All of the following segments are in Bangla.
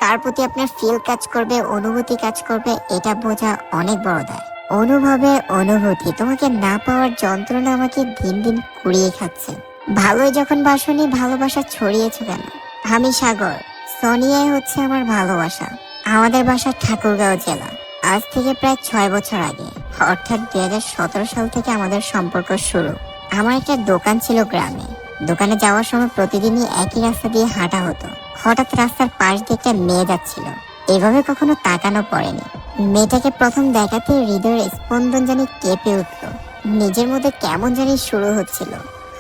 তার প্রতি আপনার ফিল কাজ করবে, অনুভূতি কাজ করবে, এটা বোঝা অনেক বড় দায়। অনুভবে অনুভূতি, তোমাকে না পাওয়ার যন্ত্রণা আমাকে দিন দিন কুড়িয়ে খাচ্ছে। ভালোই যখন বাসনি, ভালোবাসা ছড়িয়েছে কেন? আমি সাগর, সোনিয়াই হচ্ছে আমার ভালোবাসা। আমাদের বাসা ঠাকুরগাঁও জেলা। আজ থেকে প্রায় 6 বছর আগে, অর্থাৎ 2017 সাল থেকে আমাদের সম্পর্ক শুরু। আমার একটা দোকান ছিল গ্রামে। দোকানে যাওয়ার সময় প্রতিদিনই একই রাস্তা দিয়ে হাঁটা হতো। হঠাৎ রাস্তার পাশ দিয়ে একটা মেয়ে যাচ্ছিল। এভাবে কখনো তাকানো পড়েনি। মেয়েটাকে প্রথম দেখাতে হৃদয়ের স্পন্দন জানি কেঁপে উঠল। নিজের মধ্যে কেমন জানি শুরু হচ্ছিল।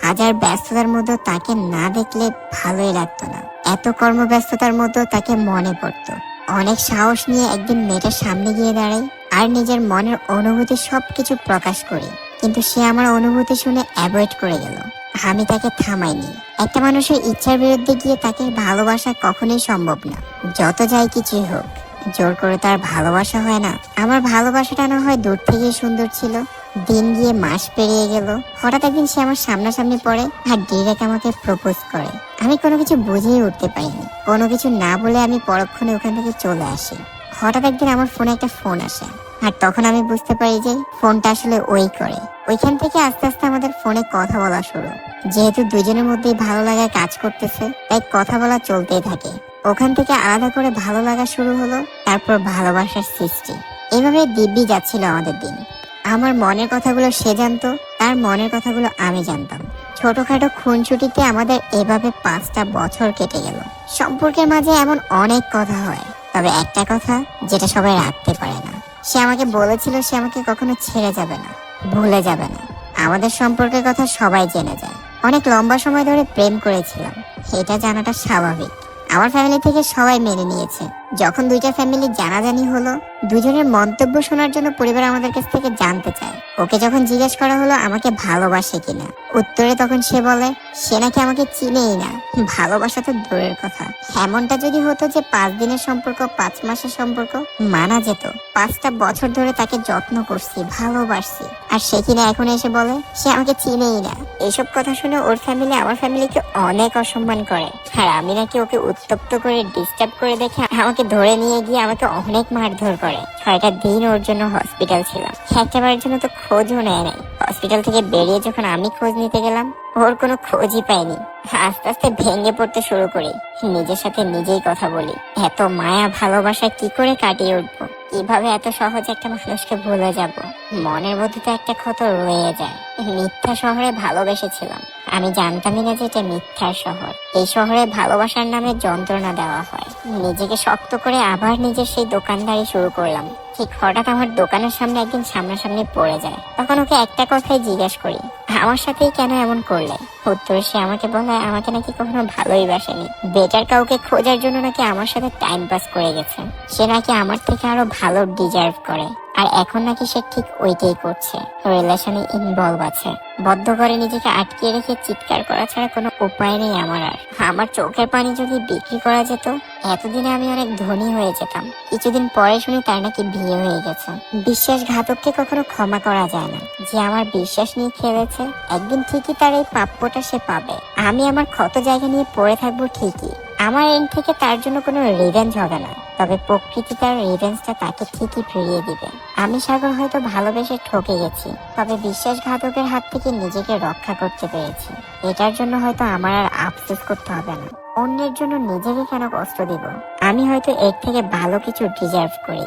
হাজার ব্যস্ততার মধ্যে তাকে না দেখলে ভালোই লাগতো না। এত কর্মব্যস্ততার মধ্যে তাকে মনে পড়তো। অনেক সাহস নিয়ে একদিন মেয়েটার সামনে গিয়ে দাঁড়াই আর নিজের মনের অনুভূতি সবকিছু প্রকাশ করি। কিন্তু সে আমার অনুভূতি শুনে অ্যাভয়েড করে গেল। আমি তাকে থামাইনি। একটা মানুষের ইচ্ছার বিরুদ্ধে গিয়ে তাকে ভালোবাসা কখনোই সম্ভব না, যত যাই কিছুই হোক। জোর করে তার ভালোবাসা হয় না। আমার ভালোবাসাটা না হয় দূর থেকেই সুন্দর ছিল। দিন গিয়ে মাস পেরিয়ে গেল। হঠাৎ একদিন সে আমার সামনাসামনি পড়ে আর ডিরেক্ট আমাকে প্রপোজ করে। আমি কোনো কিছু বুঝিয়ে উঠতে পারিনি। কোনো কিছু না বলে আমি পরক্ষণে ওখান থেকে চলে আসি। হঠাৎ একদিন আমার ফোনে একটা ফোন আসে আর তখন আমি বুঝতে পারি যে ফোনটা আসলে ওই করে। ওইখান থেকে আস্তে আস্তে আমাদের ফোনে কথা বলা শুরু। যেহেতু দুজনের মধ্যেই ভালো লাগা কাজ করতেছে, তাই কথা বলা চলতেই থাকে। ওখান থেকে আলাদা করে ভালো লাগা শুরু হলো, তারপর ভালোবাসার সৃষ্টি। এভাবে দিব্যি যাচ্ছিল আমাদের দিন। আমার মনের কথাগুলো সে জানতো, তার মনের কথাগুলো আমি জানতাম। ছোটখাটো খুনসুটিতে আমাদের এভাবে 5টা বছর কেটে গেল। সম্পর্কের মাঝে এমন অনেক কথা হয়, তবে একটা কথা যেটা সবাই রাখতে পারে না। সে আমাকে বলেছিল সে আমাকে কখনো ছেড়ে যাবে না, ভুলে যাবে না। আমাদের সম্পর্কের কথা সবাই জেনে যায়। অনেক লম্বা সময় ধরে প্রেম করেছিলাম, এটা জানাটা স্বাভাবিক। আমার ফ্যামিলি থেকে সবাই মেনে নিয়েছে। যখন দুইটা ফ্যামিলি জানাজানি হলো, দুজনের মন্তব্য শোনার জন্য পরিবার আমাদের কাছ থেকে জানতে চায়। ওকে যখন জিজ্ঞেস করা হলো আমাকে ভালোবাসে কিনা, উত্তরে তখন সে বলে সে নাকি আমাকে চিনেই না। ভালোবাসা তো দূরের কথা। এমনটা যদি হতো যে 5 দিনের সম্পর্ক, 5 মাসের সম্পর্ক, মানা যেত। 5টা বছর ধরে তাকে যত্ন করছি, ভালোবাসছি, আর সে কিনা এখন এসে বলে সে আমাকে চিনেই না। এসব কথা শুনে ওর ফ্যামিলি আমার ফ্যামিলিকে অনেক অসম্মান করে। আর আমি নাকি ওকে উত্তপ্ত করে ডিস্টার্ব করে দেখে আমাকে ধরে নিয়ে গিয়ে আমাকে অনেক মারধর করে। 6টা দিন ওর জন্য হসপিটাল ছিলাম। একটাবারের জন্য তো খোঁজও নেয় নাই। হসপিটাল থেকে বেরিয়ে যখন আমি খোঁজ নিতে গেলাম, ওর কোনো খোঁজই পাইনি। আস্তে আস্তে ভেঙে পড়তে শুরু করি। নিজের সাথে নিজেই কথা বলি, এত মায়া ভালোবাসা কি করে কাটিয়ে উঠবো, কিভাবে এত সহজে একটা মানুষকে ভুলে যাব। মনের মধ্যে তো একটা ক্ষত রয়ে যায়। মিথ্যা শহরে ভালোবেসেছিলাম, আমি জানতামই না যে এটা মিথ্যার শহর। এই শহরে ভালোবাসার নামে যন্ত্রণা দেওয়া হয়। নিজেকে শক্ত করে আবার নিজের সেই দোকানদারি শুরু করলাম। ঠিক হঠাৎ আমার দোকানের সামনে একদিন সামনাসামনি পড়ে যায়। তখন ওকে একটা কথাই জিজ্ঞেস করি, আমার সাথেই কেন এমন করলে? উত্তরে সে আমাকে বলে আমাকে নাকি কখনো ভালোই বাসেনি, বেটার কাউকে খোঁজার জন্য নাকি আমার সাথে টাইম পাস করে গেছে। সে নাকি আমার থেকে আরো ভালো ডিজার্ভ করে, আর এখন নাকি সে ঠিক ওইটাই করছে। রিলেশনে ইনভলভ আছে। বদ্ধ করে নিজেকে আটকে রেখে চিৎকার করা ছাড়া কোনো উপায় নেই আমার। আর আমার চোখের পানি যদি বিক্রি করা যেত, এতদিনে আমি অনেক ধনী হয়ে যেতাম। কিছুদিন পরে শুনি তার নাকি বিয়ে হয়ে গেছে। বিশ্বাসঘাতককে কখনো ক্ষমা করা যায় না। যে আমার বিশ্বাস নিয়ে খেলেছে, একদিন ঠিকই তার এই প্রাপ্যটা সে পাবে। আমি আমার ক্ষত জায়গা নিয়ে পড়ে থাকবো ঠিকই। আমার এন্ড থেকে তার জন্য কোনো রিভেঞ্জ হবে না, তবে প্রকৃতি তার রিভেঞ্জটা তাকে ঠিকই ফিরিয়ে দিবে। আমি সাগর হয়তো ভালোবেসে ঠকে গেছি, তবে বিশ্বাসঘাতকের হাত থেকে নিজেকে রক্ষা করতে পেরেছি। এটার জন্য হয়তো আমার আর আফসোস করতে হবে না। অন্যের জন্য নিজেকে কেন কষ্ট দিব? আমি হয়তো এর থেকে ভালো কিছু ডিজার্ভ করি।